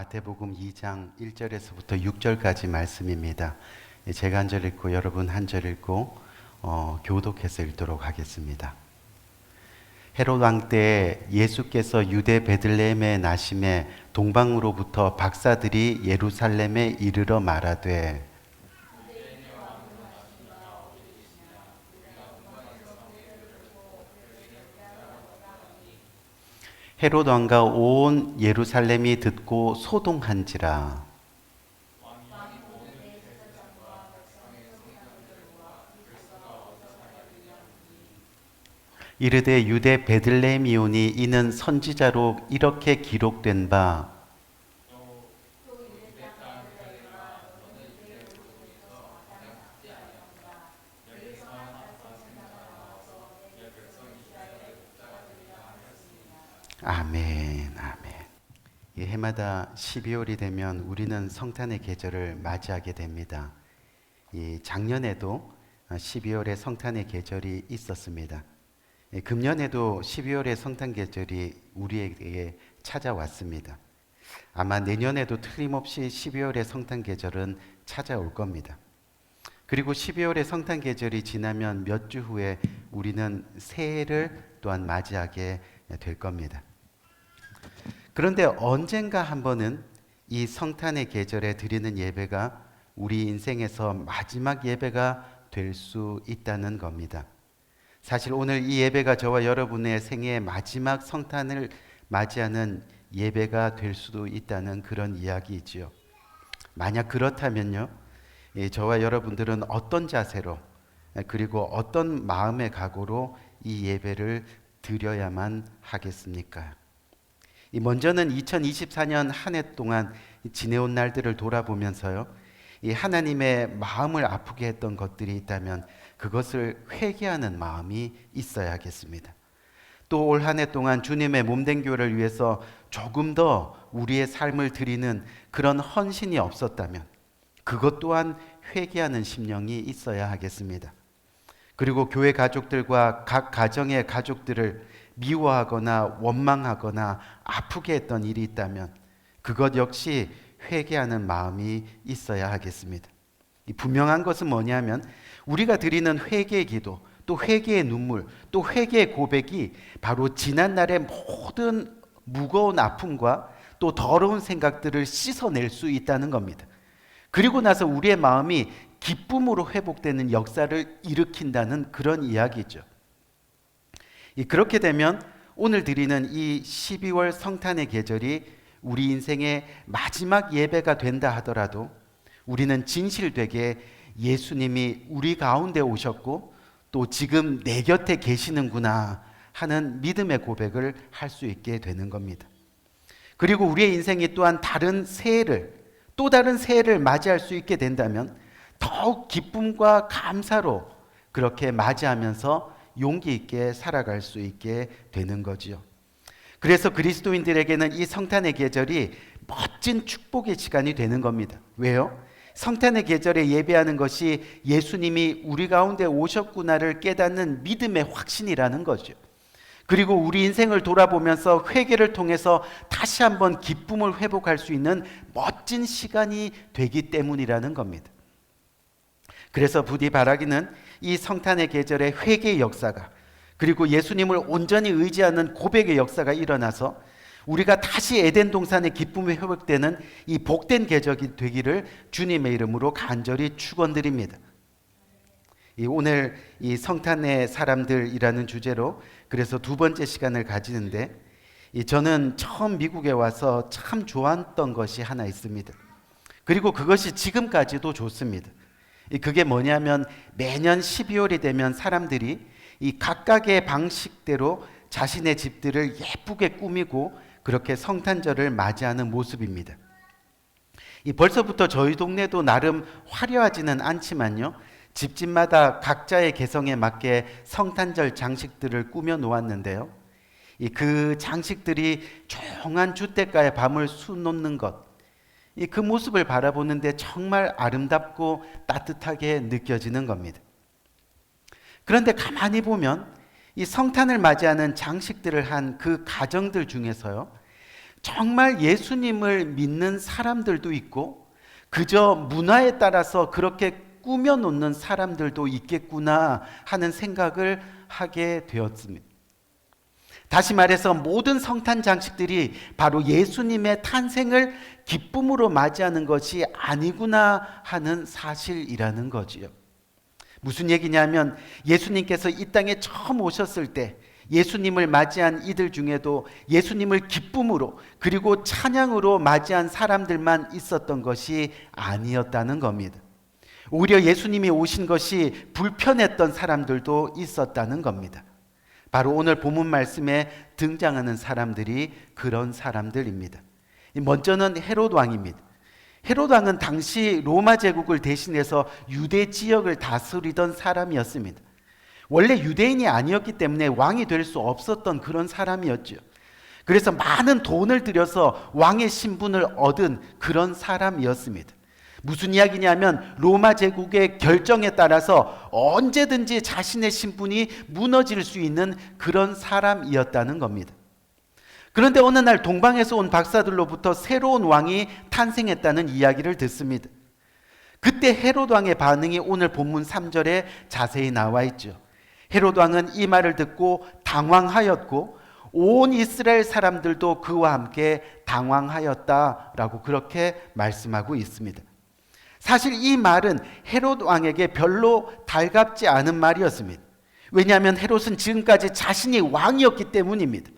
마태복음 2장 1절에서부터 6절까지 말씀입니다. 제가 한 절 읽고 여러분 한 절 읽고 교독해서 읽도록 하겠습니다. 헤롯 왕 때 예수께서 유대 베들레헴에 나심에 동방으로부터 박사들이 예루살렘에 이르러 말하되 헤롯 왕과 온 예루살렘이 듣고 소동한지라. 이르되 유대 베들레헴이오니 이는 선지자로 이렇게 기록된 바 아멘, 아멘. 이 해마다 12월이 되면 우리는 성탄의 계절을 맞이하게 됩니다. 이 작년에도 12월에 성탄의 계절이 있었습니다. 금년에도 12월의 성탄 계절이 우리에게 찾아왔습니다. 아마 내년에도 틀림없이 12월의 성탄 계절은 찾아올 겁니다. 그리고 12월의 성탄 계절이 지나면 몇 주 후에 우리는 새해를 또한 맞이하게 될 겁니다. 그런데 언젠가 한 번은 이 성탄의 계절에 드리는 예배가 우리 인생에서 마지막 예배가 될 수 있다는 겁니다. 사실 오늘 이 예배가 저와 여러분의 생애의 마지막 성탄을 맞이하는 예배가 될 수도 있다는 그런 이야기이지요. 만약 그렇다면요, 저와 여러분들은 어떤 자세로 그리고 어떤 마음의 각오로 이 예배를 드려야만 하겠습니까? 먼저는 2024년 한 해 동안 지내온 날들을 돌아보면서요, 이 하나님의 마음을 아프게 했던 것들이 있다면 그것을 회개하는 마음이 있어야겠습니다. 또 올 한 해 동안 주님의 몸된 교회를 위해서 조금 더 우리의 삶을 드리는 그런 헌신이 없었다면 그것 또한 회개하는 심령이 있어야 하겠습니다. 그리고 교회 가족들과 각 가정의 가족들을 미워하거나 원망하거나 아프게 했던 일이 있다면 그것 역시 회개하는 마음이 있어야 하겠습니다. 분명한 것은 뭐냐면 우리가 드리는 회개의 기도, 또 회개의 눈물, 또 회개의 고백이 바로 지난날의 모든 무거운 아픔과 또 더러운 생각들을 씻어낼 수 있다는 겁니다. 그리고 나서 우리의 마음이 기쁨으로 회복되는 역사를 일으킨다는 그런 이야기죠. 그렇게 되면 오늘 드리는 이 12월 성탄의 계절이 우리 인생의 마지막 예배가 된다 하더라도 우리는 진실되게 예수님이 우리 가운데 오셨고 또 지금 내 곁에 계시는구나 하는 믿음의 고백을 할 수 있게 되는 겁니다. 그리고 우리의 인생이 또한 또 다른 새해를 맞이할 수 있게 된다면 더욱 기쁨과 감사로 그렇게 맞이하면서 용기 있게 살아갈 수 있게 되는 거지요. 그래서 그리스도인들에게는 이 성탄의 계절이 멋진 축복의 시간이 되는 겁니다. 왜요? 성탄의 계절에 예배하는 것이 예수님이 우리 가운데 오셨구나를 깨닫는 믿음의 확신이라는 거죠. 그리고 우리 인생을 돌아보면서 회개를 통해서 다시 한번 기쁨을 회복할 수 있는 멋진 시간이 되기 때문이라는 겁니다. 그래서 부디 바라기는 이 성탄의 계절에 회개의 역사가 그리고 예수님을 온전히 의지하는 고백의 역사가 일어나서 우리가 다시 에덴 동산의 기쁨이 회복되는 이 복된 계절이 되기를 주님의 이름으로 간절히 축원드립니다. 오늘 이 성탄의 사람들이라는 주제로 그래서 두 번째 시간을 가지는데 저는 처음 미국에 와서 참 좋았던 것이 하나 있습니다. 그리고 그것이 지금까지도 좋습니다. 그게 뭐냐면 매년 12월이 되면 사람들이 이 각각의 방식대로 자신의 집들을 예쁘게 꾸미고 그렇게 성탄절을 맞이하는 모습입니다. 벌써부터 저희 동네도 나름 화려하지는 않지만요, 집집마다 각자의 개성에 맞게 성탄절 장식들을 꾸며 놓았는데요, 그 장식들이 조용한 주택가에 밤을 수놓는 것, 그 모습을 바라보는데 정말 아름답고 따뜻하게 느껴지는 겁니다. 그런데 가만히 보면 이 성탄을 맞이하는 장식들을 한 그 가정들 중에서요, 정말 예수님을 믿는 사람들도 있고 그저 문화에 따라서 그렇게 꾸며놓는 사람들도 있겠구나 하는 생각을 하게 되었습니다. 다시 말해서 모든 성탄 장식들이 바로 예수님의 탄생을 기쁨으로 맞이하는 것이 아니구나 하는 사실이라는 거지요. 무슨 얘기냐면 예수님께서 이 땅에 처음 오셨을 때 예수님을 맞이한 이들 중에도 예수님을 기쁨으로 그리고 찬양으로 맞이한 사람들만 있었던 것이 아니었다는 겁니다. 오히려 예수님이 오신 것이 불편했던 사람들도 있었다는 겁니다. 바로 오늘 본문 말씀에 등장하는 사람들이 그런 사람들입니다. 먼저는 헤롯 왕입니다. 헤롯 왕은 당시 로마 제국을 대신해서 유대 지역을 다스리던 사람이었습니다. 원래 유대인이 아니었기 때문에 왕이 될 수 없었던 그런 사람이었죠. 그래서 많은 돈을 들여서 왕의 신분을 얻은 그런 사람이었습니다. 무슨 이야기냐면 로마 제국의 결정에 따라서 언제든지 자신의 신분이 무너질 수 있는 그런 사람이었다는 겁니다. 그런데 어느 날 동방에서 온 박사들로부터 새로운 왕이 탄생했다는 이야기를 듣습니다. 그때 헤롯 왕의 반응이 오늘 본문 3절에 자세히 나와 있죠. 헤롯 왕은 이 말을 듣고 당황하였고 온 이스라엘 사람들도 그와 함께 당황하였다라고 그렇게 말씀하고 있습니다. 사실 이 말은 헤롯 왕에게 별로 달갑지 않은 말이었습니다. 왜냐하면 헤롯은 지금까지 자신이 왕이었기 때문입니다.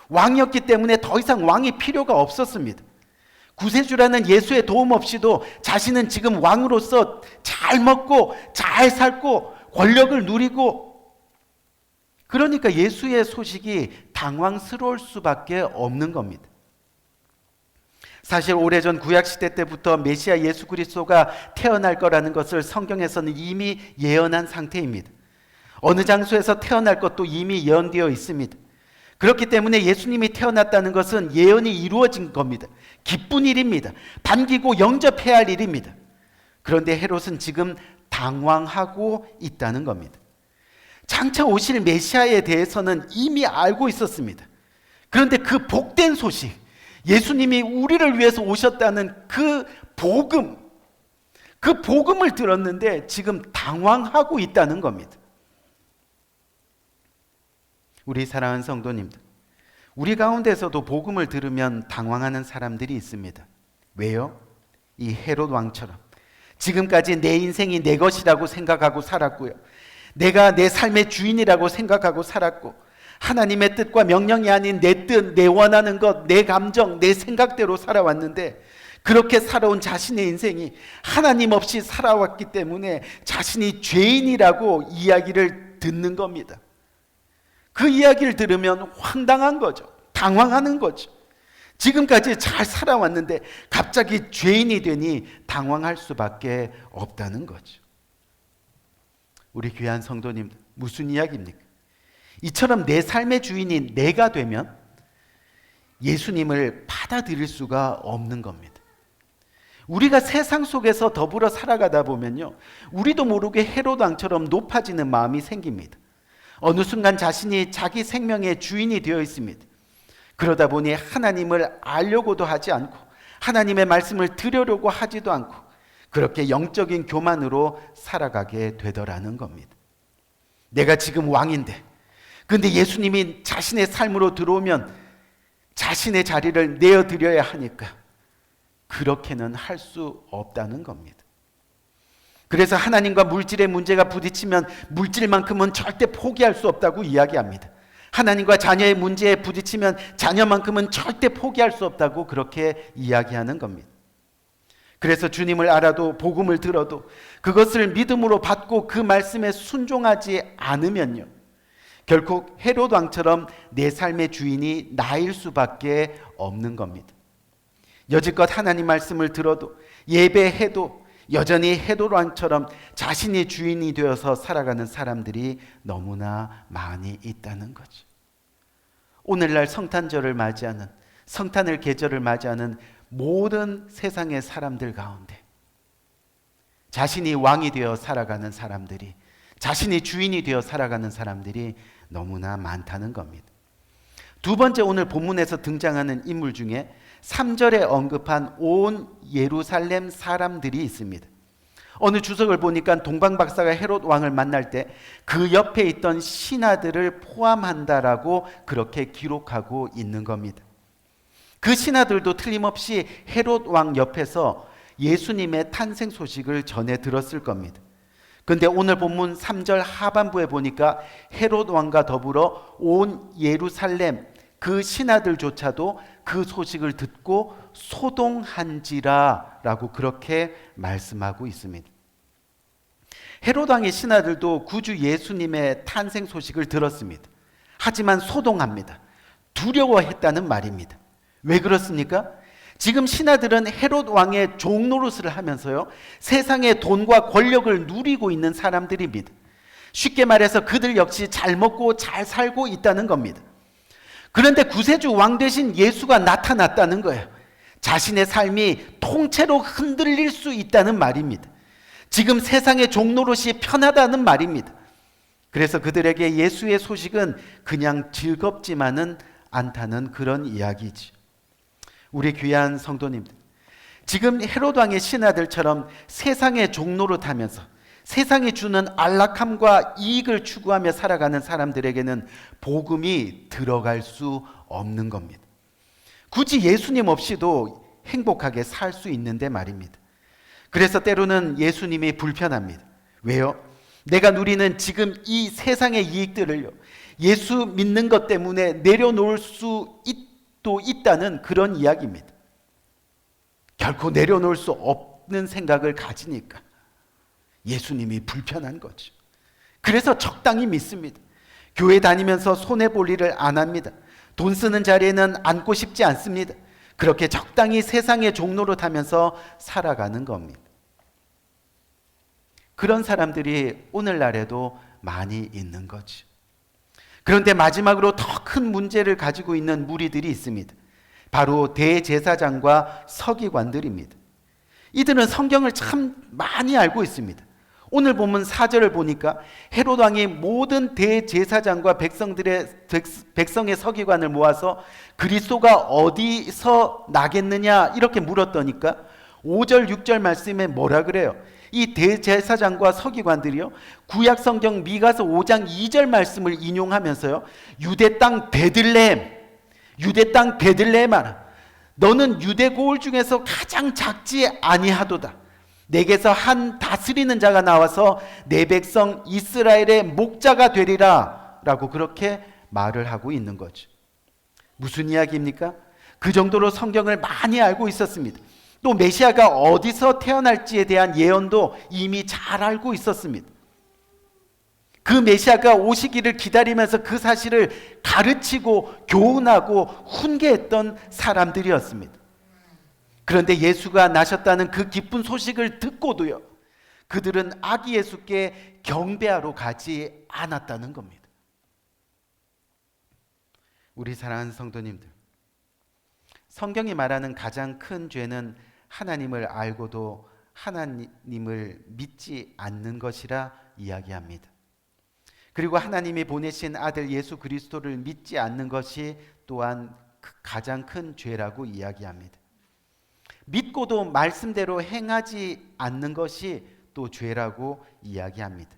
왕이었기 때문에 더 이상 왕이 필요가 없었습니다. 구세주라는 예수의 도움 없이도 자신은 지금 왕으로서 잘 먹고 잘 살고 권력을 누리고, 그러니까 예수의 소식이 당황스러울 수밖에 없는 겁니다. 사실 오래전 구약시대 때부터 메시아 예수 그리스도가 태어날 거라는 것을 성경에서는 이미 예언한 상태입니다. 어느 장소에서 태어날 것도 이미 예언되어 있습니다. 그렇기 때문에 예수님이 태어났다는 것은 예언이 이루어진 겁니다. 기쁜 일입니다. 반기고 영접해야 할 일입니다. 그런데 헤롯은 지금 당황하고 있다는 겁니다. 장차 오실 메시아에 대해서는 이미 알고 있었습니다. 그런데 그 복된 소식, 예수님이 우리를 위해서 오셨다는 그 복음을 들었는데 지금 당황하고 있다는 겁니다. 우리 사랑하는 성도님들, 우리 가운데서도 복음을 들으면 당황하는 사람들이 있습니다. 왜요? 이 헤롯 왕처럼 지금까지 내 인생이 내 것이라고 생각하고 살았고요, 내가 내 삶의 주인이라고 생각하고 살았고, 하나님의 뜻과 명령이 아닌 내 뜻, 내 원하는 것, 내 감정, 내 생각대로 살아왔는데, 그렇게 살아온 자신의 인생이 하나님 없이 살아왔기 때문에 자신이 죄인이라고 이야기를 듣는 겁니다. 그 이야기를 들으면 황당한 거죠. 당황하는 거죠. 지금까지 잘 살아왔는데 갑자기 죄인이 되니 당황할 수밖에 없다는 거죠. 우리 귀한 성도님들, 무슨 이야기입니까? 이처럼 내 삶의 주인이 내가 되면 예수님을 받아들일 수가 없는 겁니다. 우리가 세상 속에서 더불어 살아가다 보면요, 우리도 모르게 헤롯 왕처럼 높아지는 마음이 생깁니다. 어느 순간 자신이 자기 생명의 주인이 되어 있습니다. 그러다 보니 하나님을 알려고도 하지 않고 하나님의 말씀을 들으려고 하지도 않고 그렇게 영적인 교만으로 살아가게 되더라는 겁니다. 내가 지금 왕인데, 근데 예수님이 자신의 삶으로 들어오면 자신의 자리를 내어드려야 하니까 그렇게는 할 수 없다는 겁니다. 그래서 하나님과 물질의 문제가 부딪히면 물질만큼은 절대 포기할 수 없다고 이야기합니다. 하나님과 자녀의 문제에 부딪히면 자녀만큼은 절대 포기할 수 없다고 그렇게 이야기하는 겁니다. 그래서 주님을 알아도 복음을 들어도 그것을 믿음으로 받고 그 말씀에 순종하지 않으면요, 결코 헤롯 왕처럼 내 삶의 주인이 나일 수밖에 없는 겁니다. 여지껏 하나님 말씀을 들어도 예배해도 여전히 헤롯 왕처럼 자신이 주인이 되어서 살아가는 사람들이 너무나 많이 있다는 거죠. 오늘날 성탄절을 맞이하는, 성탄을 계절을 맞이하는 모든 세상의 사람들 가운데 자신이 왕이 되어 살아가는 사람들이, 자신이 주인이 되어 살아가는 사람들이 너무나 많다는 겁니다. 두 번째, 오늘 본문에서 등장하는 인물 중에 3절에 언급한 온 예루살렘 사람들이 있습니다. 어느 주석을 보니까 동방박사가 헤롯 왕을 만날 때 그 옆에 있던 신하들을 포함한다라고 그렇게 기록하고 있는 겁니다. 그 신하들도 틀림없이 헤롯 왕 옆에서 예수님의 탄생 소식을 전해 들었을 겁니다. 그런데 오늘 본문 3절 하반부에 보니까 헤롯 왕과 더불어 온 예루살렘 그 신하들조차도 그 소식을 듣고 소동한지라 라고 그렇게 말씀하고 있습니다. 헤롯 왕의 신하들도 구주 예수님의 탄생 소식을 들었습니다. 하지만 소동합니다. 두려워했다는 말입니다. 왜 그렇습니까? 지금 신하들은 헤롯 왕의 종노릇을 하면서요, 세상의 돈과 권력을 누리고 있는 사람들입니다. 쉽게 말해서 그들 역시 잘 먹고 잘 살고 있다는 겁니다. 그런데 구세주 왕 대신 예수가 나타났다는 거예요. 자신의 삶이 통째로 흔들릴 수 있다는 말입니다. 지금 세상의 종노릇이 편하다는 말입니다. 그래서 그들에게 예수의 소식은 그냥 즐겁지만은 않다는 그런 이야기지. 우리 귀한 성도님들, 지금 헤롯 왕의 신하들처럼 세상의 종노릇하면서 세상이 주는 안락함과 이익을 추구하며 살아가는 사람들에게는 복음이 들어갈 수 없는 겁니다. 굳이 예수님 없이도 행복하게 살 수 있는데 말입니다. 그래서 때로는 예수님이 불편합니다. 왜요? 내가 누리는 지금 이 세상의 이익들을요, 예수 믿는 것 때문에 내려놓을 수 있다는 그런 이야기입니다. 결코 내려놓을 수 없는 생각을 가지니까 예수님이 불편한 거죠. 그래서 적당히 믿습니다. 교회 다니면서 손해볼 일을 안 합니다. 돈 쓰는 자리에는 앉고 싶지 않습니다. 그렇게 적당히 세상의 종로를 타면서 살아가는 겁니다. 그런 사람들이 오늘날에도 많이 있는 거죠. 그런데 마지막으로 더 큰 문제를 가지고 있는 무리들이 있습니다. 바로 대제사장과 서기관들입니다. 이들은 성경을 참 많이 알고 있습니다. 오늘 보면 4절을 보니까 헤롯 왕이 모든 대제사장과 백성의 서기관을 모아서 그리스도가 어디서 나겠느냐 이렇게 물었더니까 5절 6절 말씀에 뭐라 그래요? 이 대제사장과 서기관들이요, 구약 성경 미가서 5장 2절 말씀을 인용하면서요, 유대 땅 베들레헴아, 너는 유대 고을 중에서 가장 작지 아니하도다. 내게서 한 다스리는 자가 나와서 내 백성 이스라엘의 목자가 되리라 라고 그렇게 말을 하고 있는 거죠. 무슨 이야기입니까? 그 정도로 성경을 많이 알고 있었습니다. 또 메시아가 어디서 태어날지에 대한 예언도 이미 잘 알고 있었습니다. 그 메시아가 오시기를 기다리면서 그 사실을 가르치고 교훈하고 훈계했던 사람들이었습니다. 그런데 예수가 나셨다는 그 기쁜 소식을 듣고도요, 그들은 아기 예수께 경배하러 가지 않았다는 겁니다. 우리 사랑하는 성도님들, 성경이 말하는 가장 큰 죄는 하나님을 알고도 하나님을 믿지 않는 것이라 이야기합니다. 그리고 하나님이 보내신 아들 예수 그리스도를 믿지 않는 것이 또한 가장 큰 죄라고 이야기합니다. 믿고도 말씀대로 행하지 않는 것이 또 죄라고 이야기합니다.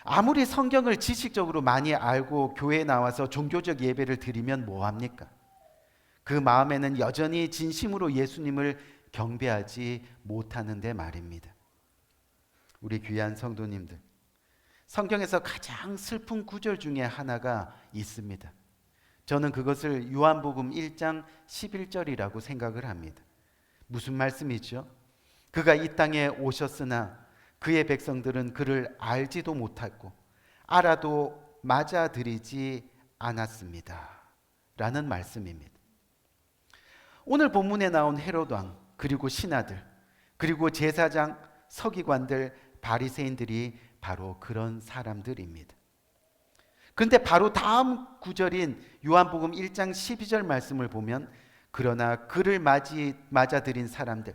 아무리 성경을 지식적으로 많이 알고 교회에 나와서 종교적 예배를 드리면 뭐합니까? 그 마음에는 여전히 진심으로 예수님을 경배하지 못하는데 말입니다. 우리 귀한 성도님들, 성경에서 가장 슬픈 구절 중에 하나가 있습니다. 저는 그것을 요한복음 1장 11절이라고 생각을 합니다. 무슨 말씀이죠? 그가 이 땅에 오셨으나 그의 백성들은 그를 알지도 못하고 알아도 맞아들이지 않았습니다 라는 말씀입니다. 오늘 본문에 나온 헤롯 왕, 그리고 신하들, 그리고 제사장, 서기관들, 바리새인들이 바로 그런 사람들입니다. 그런데 바로 다음 구절인 요한복음 1장 12절 말씀을 보면, 그러나 그를 맞아들인 사람들,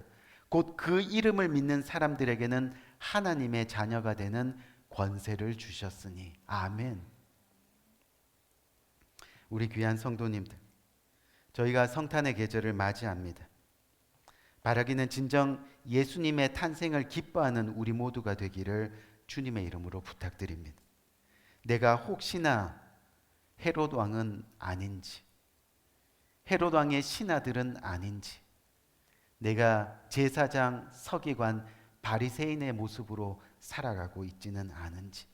곧 그 이름을 믿는 사람들에게는 하나님의 자녀가 되는 권세를 주셨으니. 아멘. 우리 귀한 성도님들, 저희가 성탄의 계절을 맞이합니다. 바라기는 진정 예수님의 탄생을 기뻐하는 우리 모두가 되기를 주님의 이름으로 부탁드립니다. 내가 혹시나 헤롯 왕은 아닌지, 헤롯 왕의 신하들은 아닌지, 내가 제사장, 서기관, 바리새인의 모습으로 살아가고 있지는 않은지,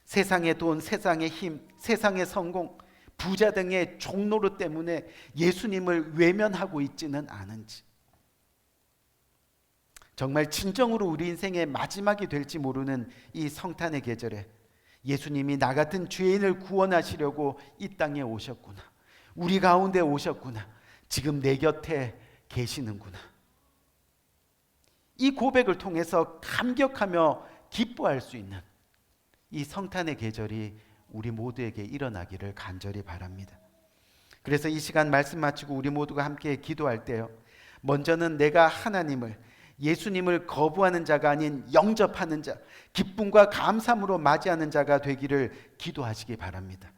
세상의 돈, 세상의 힘, 세상의 성공, 부자 등의 종노릇 때문에 예수님을 외면하고 있지는 않은지, 정말 진정으로 우리 인생의 마지막이 될지 모르는 이 성탄의 계절에 예수님이 나 같은 죄인을 구원하시려고 이 땅에 오셨구나, 우리 가운데 오셨구나, 지금 내 곁에 계시는구나, 이 고백을 통해서 감격하며 기뻐할 수 있는 이 성탄의 계절이 우리 모두에게 일어나기를 간절히 바랍니다. 그래서 이 시간 말씀 마치고 우리 모두가 함께 기도할 때요, 먼저는 내가 하나님을, 예수님을 거부하는 자가 아닌 영접하는 자, 기쁨과 감사함으로 맞이하는 자가 되기를 기도하시기 바랍니다.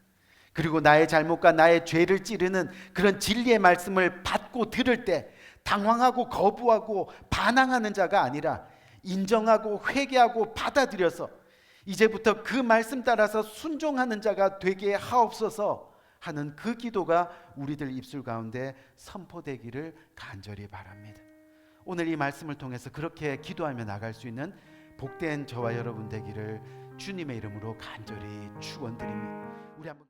그리고 나의 잘못과 나의 죄를 찌르는 그런 진리의 말씀을 받고 들을 때 당황하고 거부하고 반항하는 자가 아니라 인정하고 회개하고 받아들여서 이제부터 그 말씀 따라서 순종하는 자가 되게 하옵소서 하는 그 기도가 우리들 입술 가운데 선포되기를 간절히 바랍니다. 오늘 이 말씀을 통해서 그렇게 기도하며 나갈 수 있는 복된 저와 여러분 되기를 주님의 이름으로 간절히 축원드립니다. 우리 한번